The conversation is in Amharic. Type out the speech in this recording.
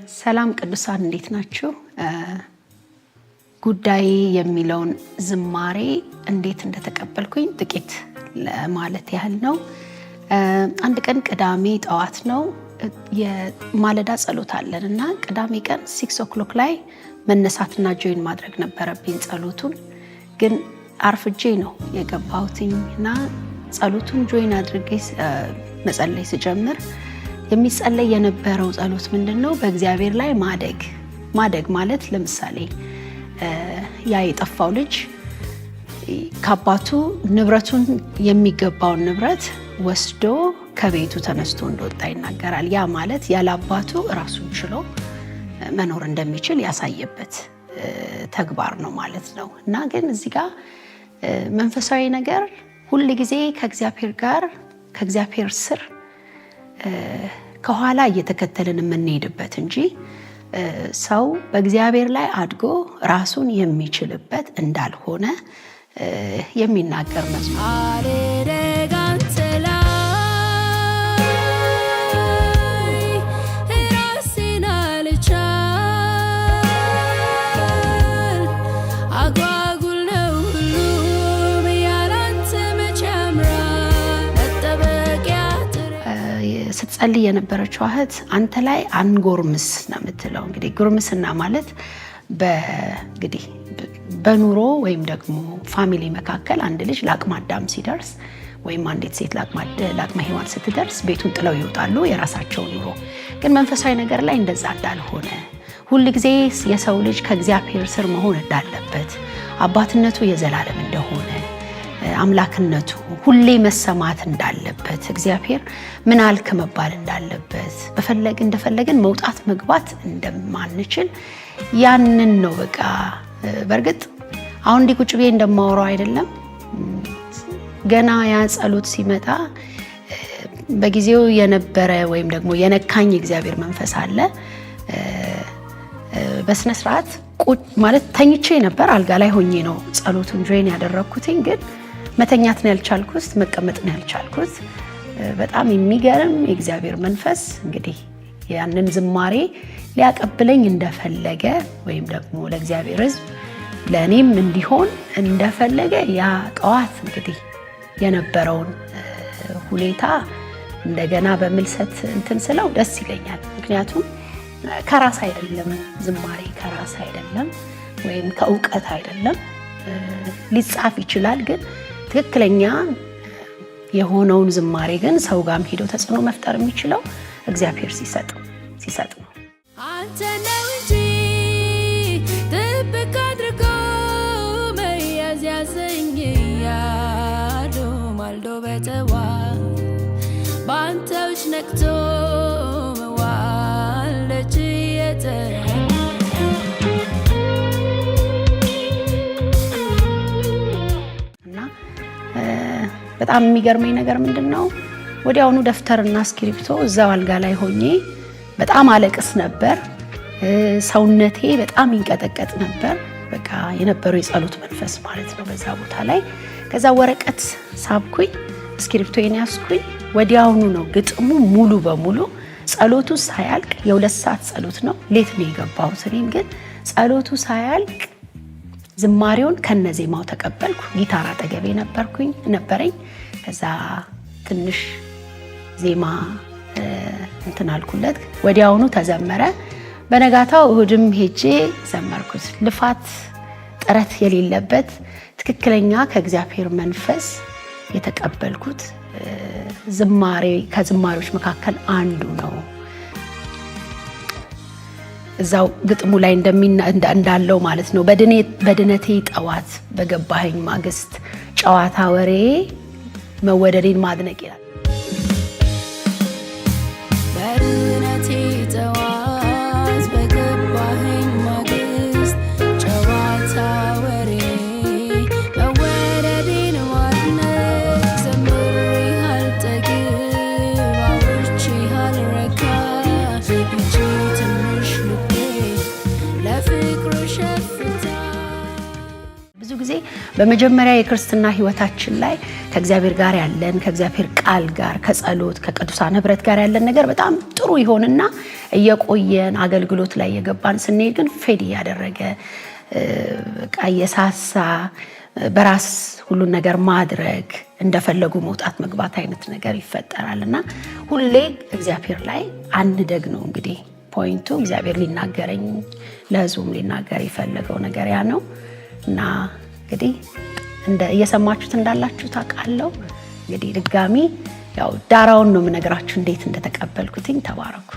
ሰላም ቅዱሳን እንዴት ናችሁ? ጉዳይ የሚለውን ዝማሬ እንዴት እንደተቀበልኩኝ ጥቂት ለማለት ያህል ነው። አንድ ቀን ቅዳሜ ጠዋት ነው የማለዳ ጸሎት አለንና ቅዳሜ ቀን 6 o'clock ላይ መነሳትና ጆይን ማድረግ ነበረብኝ ጸሎቱን። ግን አርፍጄ ነው የገባሁትና ጸሎቱን ጆይን አድርጌ መጸለይ ስጀምር የሚጸለይ የነበረው ጸሎት ምንድነው? በእግዚአብሔር ላይ ማደግ ማለት ለምሳሌ ያ የጠፋው ልጅ ከአባቱ ንብረቱን የሚገባውን ንብረት ወስዶ ከቤቱ ተነስቶ እንደወጣ ይናገራል። ያ ማለት ያለ አባቱ ራሱን ችሎ መኖር እንደሚችል ያሳየበት ተግባር ነው ማለት ነው። እና ግን እዚህ ጋር መንፈሳዊ ነገር ሁሉ ጊዜ ከእግዚአብሔር ጋር ከእግዚአብሔር ስር ከኋላ እየተከተልን የምንሄድበት እንጂ ሰው በእግዚአብሔር ላይ አድጎ ራሱን የሚችልበት እንዳልሆነ የሚናገር መዝሙር ስትጸልይ የነበረችው እህት አንተ ላይ አንጎርምስ ነው የምትለው። እንግዲህ ጉርምስና ማለት እንግዲህ በኑሮ ወይም ደግሞ ፋሚሊ መካከል አንድ ልጅ ለአቅመ አዳም ሲደርስ ወይም አንዲት ሴት ለአቅመ ሔዋን ስትደርስ ቤቱን ጥለው ይወጣሉ የራሳቸው ኑሮ። ግን መንፈሳዊ ነገር ላይ እንደዛ እንዳልሆነ ሁልጊዜ የሰው ልጅ ከእግዚአብሔር ስር መሆን እንዳለበት፣ አባትነቱ የዘላለም እንደሆነ፣ አምላክነቱ ሁሌ መሰማት እንዳለበት፣ እግዚአብሔር ምን አልክ መባል እንዳለበት፣ እንደፈለግን መውጣት መግባት እንደማንችል ያንን ነው በቃ። በእርግጥ አሁን እንዲህ ቁጭ ብዬ እንደማወራው አይደለም። ገና ያ ጸሎት ሲመጣ በጊዜው የነበረ ወይም ደግሞ የነካኝ እግዚአብሔር መንፈስ አለ። በስነ ስርዓት ማለት ተኝቼ ነበር፣ አልጋ ላይ ሆኜ ነው ጸሎቱን ጆይን ያደረኩትኝ። ግን መተኛት ነው ያልቻልኩት፣ መቀመጥ ነው ያልቻልኩት። በጣም የሚገርም የእግዚአብሔር መንፈስ እንግዲህ ያንን ዝማሬ ሊያቀብለኝ እንደፈለገ ወይም ደግሞ ለእግዚአብሔር ሕዝብ ለእኔም እንዲሆን እንደፈለገ ያ ጠዋት እንግዲህ የነበረውን ሁኔታ እንደገና በምልሰት እንትን ስለው ደስ ይለኛል። ምክንያቱም ከራስ አይደለም ዝማሬ፣ ከራስ አይደለም ወይም ከእውቀት አይደለም። ሊጻፍ ይችላል፣ ግን ትክክለኛ የሆነውን ዝማሬ ግን ሰው ጋርም ሄዶ ተጽዕኖ መፍጠር የሚችለው እግዚአብሔር ሲሰጥ ነው። አንተ ነው እንጂ ጥብቅ አድርጎ መያዝ ያዘኝ ያዶ ማልዶ በጠዋት በአንተ እጅ ነቅቶ መዋለች በጣም የሚገርመኝ ነገር ምንድነው? ወዲያውኑ ደፍተርና እስክሪብቶ እዛው አልጋ ላይ ሆኜ በጣም አለቅስ ነበር። ሰውነቴ በጣም ይንቀጠቀጥ ነበር። በቃ የነበረው የጸሎት መንፈስ ማለት ነው በዛ ቦታ ላይ። ከዛ ወረቀት ሳብኩኝ፣ እስክሪብቶዬን ያዝኩኝ። ወዲያውኑ ነው ግጥሙ ሙሉ በሙሉ ጸሎቱ ሳያልቅ የ2 ሰዓት ጸሎት ነው። ሌት ነው የገባሁት። እኔም ግን ጸሎቱ ሳያልቅ ዝማሬውን ከነዜማው ተቀበልኩ። ጊታር አጠገቤ ነበረኝ። ከዛ ትንሽ ዜማ እንትን አልኩለት፣ ወዲያውኑ ተዘመረ። በነጋታው እሁድም ሄጄ ዘመርኩት። ልፋት ጥረት የሌለበት ትክክለኛ ከእግዚአብሔር መንፈስ የተቀበልኩት ዝማሬ ከዝማሬዎች መካከል አንዱ ነው። እዛው ግጥሙ ላይ እንዳለው ማለት ነው። በድነቴ ጠዋት በገባኸኝ ማግስት ጨዋታ ወሬ መወደዴን ማድነቅ ይላል። በድነቴ ጠዋት በገባኸኝ ማግስት ጨዋታ ወሬ መወደዴን ማድነቅ ዘምሬሃል ጠግብ አውርቼሃል ረካ ይቺ ትንሽ ልቤ ለፍቅሩ ሸፍታ። ብዙ ጊዜ በመጀመሪያ የክርስትና ህይወታችን ላይ ከእግዚአብሔር ጋር ያለን ከእግዚአብሔር ቃል ጋር ከጸሎት ከቅዱሳን ህብረት ጋር ያለን ነገር በጣም ጥሩ ይሆንና እየቆየን አገልግሎት ላይ የገባን ስንሄድ ግን ፌድ ያደረገ እየሳሳ በራስ ሁሉን ነገር ማድረግ እንደፈለጉ መውጣት መግባት አይነት ነገር ይፈጠራልና ሁሌ እግዚአብሔር ላይ አንደግ ነው እንግዲህ ፖይንቱ። እግዚአብሔር ሊናገረኝ ለህዝቡም ሊናገር የፈለገው ነገር ያ ነው እና እንግዲህ እየሰማችሁት እንዳላችሁ ታውቃለሁ። እንግዲህ ድጋሚ ያው ዳራውን ነው የምነግራችሁ እንዴት እንደተቀበልኩትኝ። ተባረኩ።